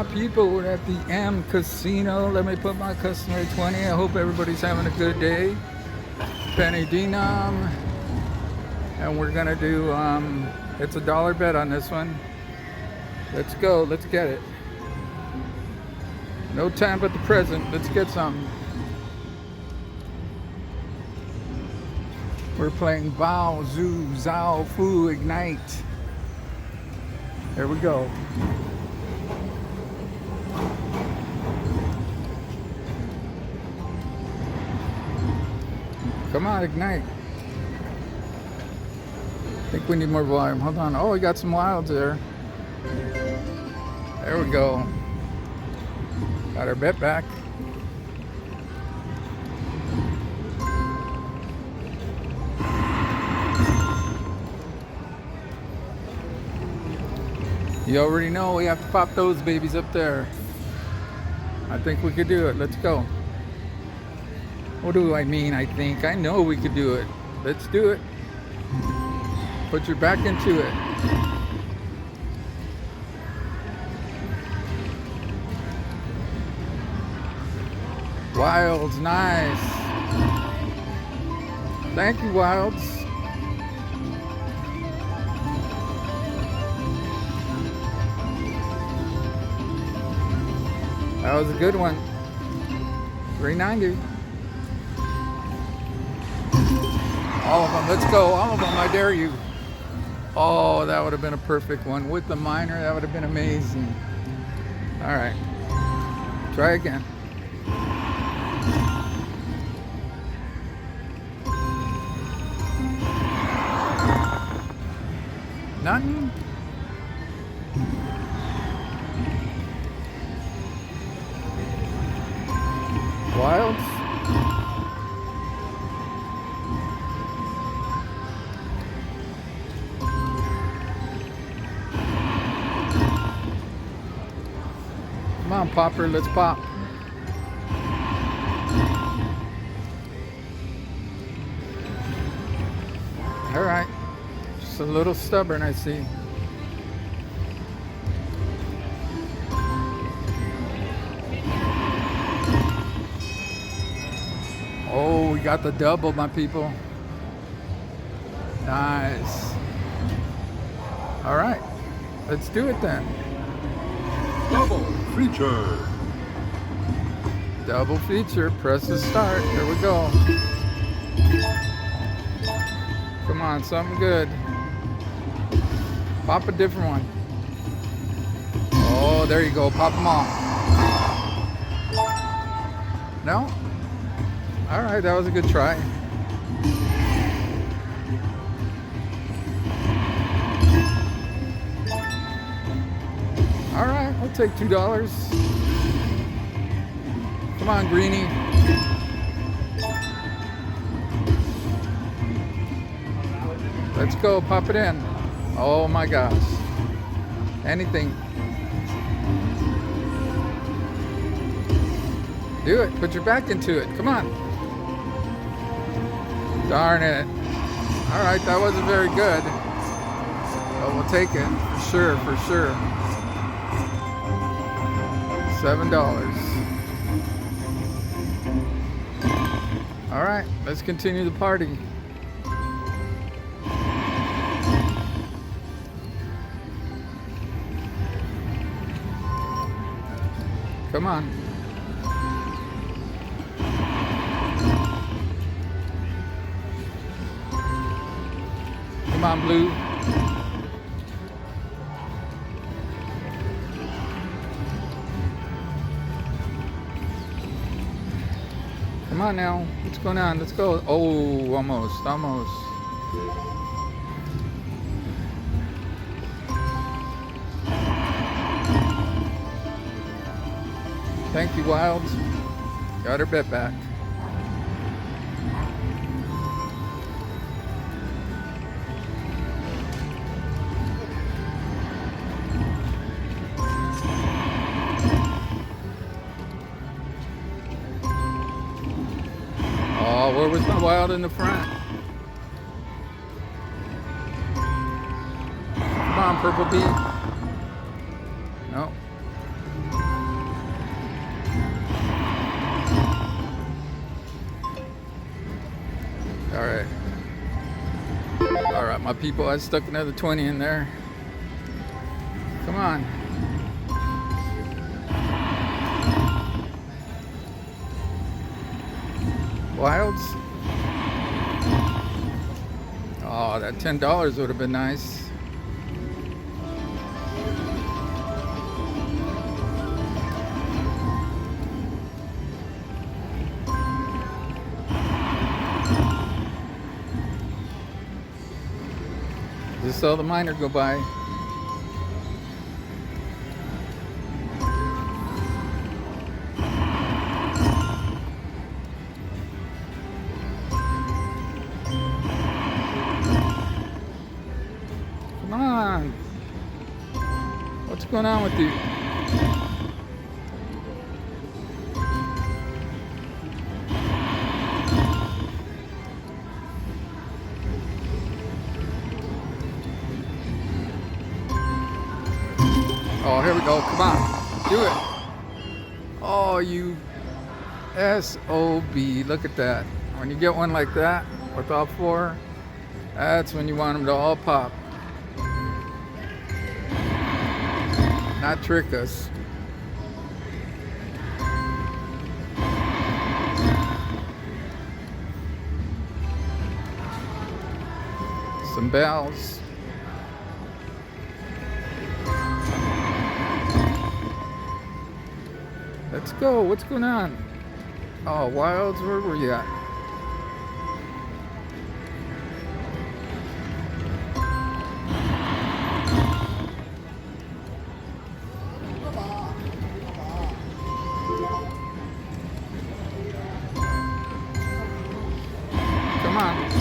my people? We're at the M Casino. Let me put my customary 20. I hope everybody's having a good day. Penny Denom. And we're gonna do, it's a dollar bet on this one. Let's go, let's get it. No time but the present. Let's get some. We're playing Bao, Zhu, Zhao, Fu, Ignite. There we go. Come on, Ignite. I think we need more volume. Hold on. Oh, we got some wilds there. There we go. Got our bet back. You already know we have to pop those babies up there. I think we could do it. Let's go. What do I mean, I think? I know we could do it. Let's do it. Put your back into it. Wilds, nice. Thank you, Wilds. That was a good one. 390. All of them. Let's go. All of them. I dare you. Oh, that would have been a perfect one. With the minor, that would have been amazing. All right. Try again. Nothing? Wilds? Come on, Popper, let's pop. All right. Just a little stubborn, I see. Oh, we got the double, my people. Nice. All right. Let's do it then. Double feature. Double feature. Press the start. There we go. Come on, something good. Pop a different one. Oh, there you go. Pop them all. No? All right, that was a good try. All right, I'll take $2. Come on, Greenie. Let's go, pop it in. Oh my gosh. Anything. Do it, put your back into it, come on. Darn it. All right, that wasn't very good. But we'll take it, for sure, for sure. $7. All right, let's continue the party. Come on. Come on, Blue. Come on now. What's going on? Let's go. Oh, almost. Almost. Thank you, Wilds. Got her bet back. Oh, where was my wild in the front? Come on, Purple Bee. No. All right, my people, I stuck another 20 in there. Come on. Wilds. Oh, that $10 would have been nice. Just saw the miner go by. Come on. What's going on with you? Oh, here we go. Come on. Do it. Oh, you SOB. Look at that. When you get one like that with all four, that's when you want them to all pop. Not trick us. Some bells. Let's go. What's going on? Oh, wilds, where were you at? Come on.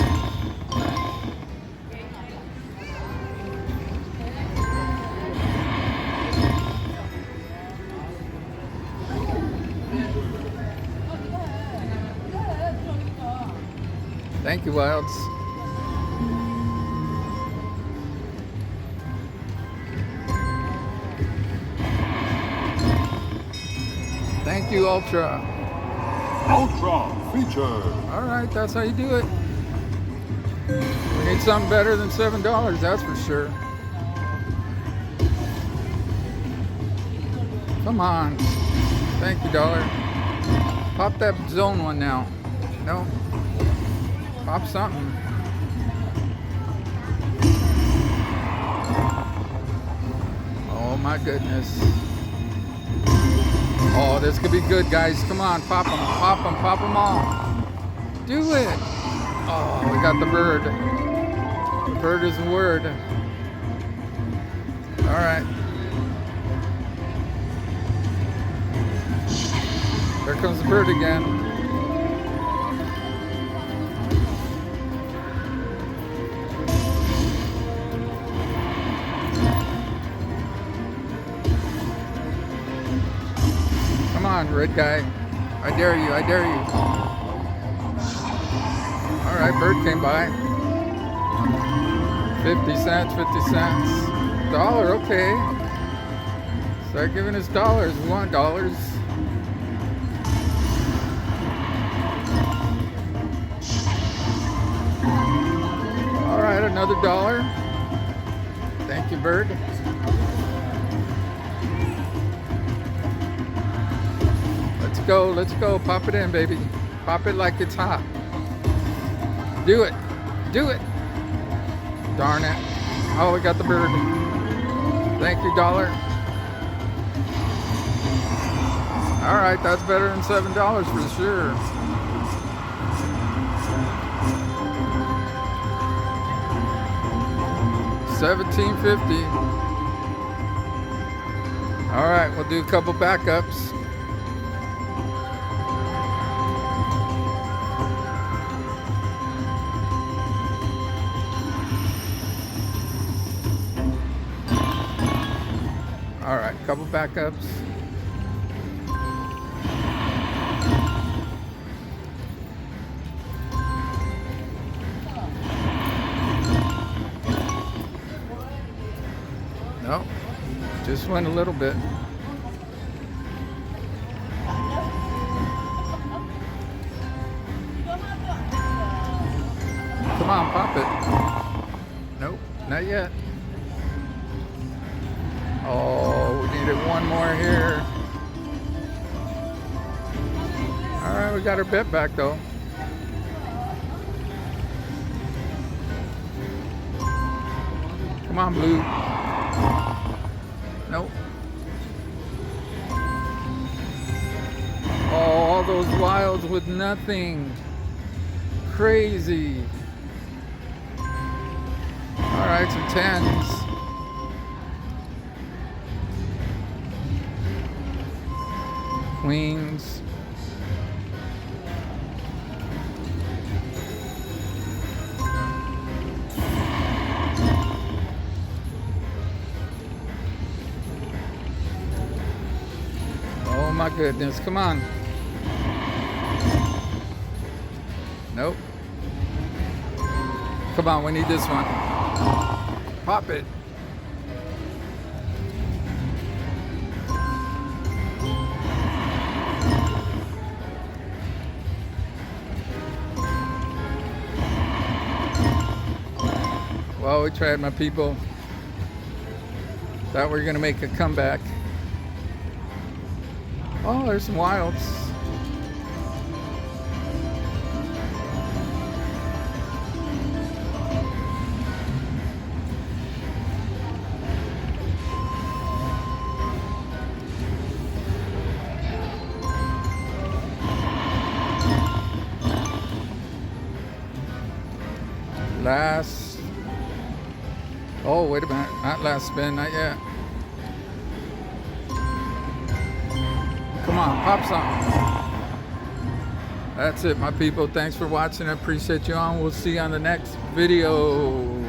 Thank you, Wilds. Thank you, Ultra. Ultra feature. All right, that's how you do it. We need something better than $7, that's for sure. Come on. Thank you, dollar. Pop that zone one now. No. Pop something. Oh my goodness. Oh, this could be good, guys. Come on, pop them, pop them, pop them all. Do it. Oh, we got the bird. The bird is the word. All right. There comes the bird again. Come on, red guy. I dare you, I dare you. All right, bird came by. 50 cents, 50 cents. Dollar, okay. Start giving us dollars. We want dollars. All right, another dollar. Thank you, bird. Let's go. Pop it in, baby. Pop it like it's hot. Do it. Do it. Darn it. Oh, we got the bird. Thank you, dollar. All right, that's better than $7 for sure. $17.50. All right, we'll do a couple backups. All right, couple backups. No, just went a little bit. Come on, pop it. Not yet. Oh, we needed one more here. All right, we got our bet back though. Come on, blue. Nope. Oh, all those wilds with nothing. Crazy. All right, some tens. Queens. Oh my goodness, come on. Nope. Come on, we need this one. Pop it. Well, we tried, my people. Thought we were gonna make a comeback. Oh, there's some wilds. Last. Oh, wait a minute. Not last spin, not yet. Come on, pop something. That's it, my people. Thanks for watching. I appreciate you all. We'll see you on the next video.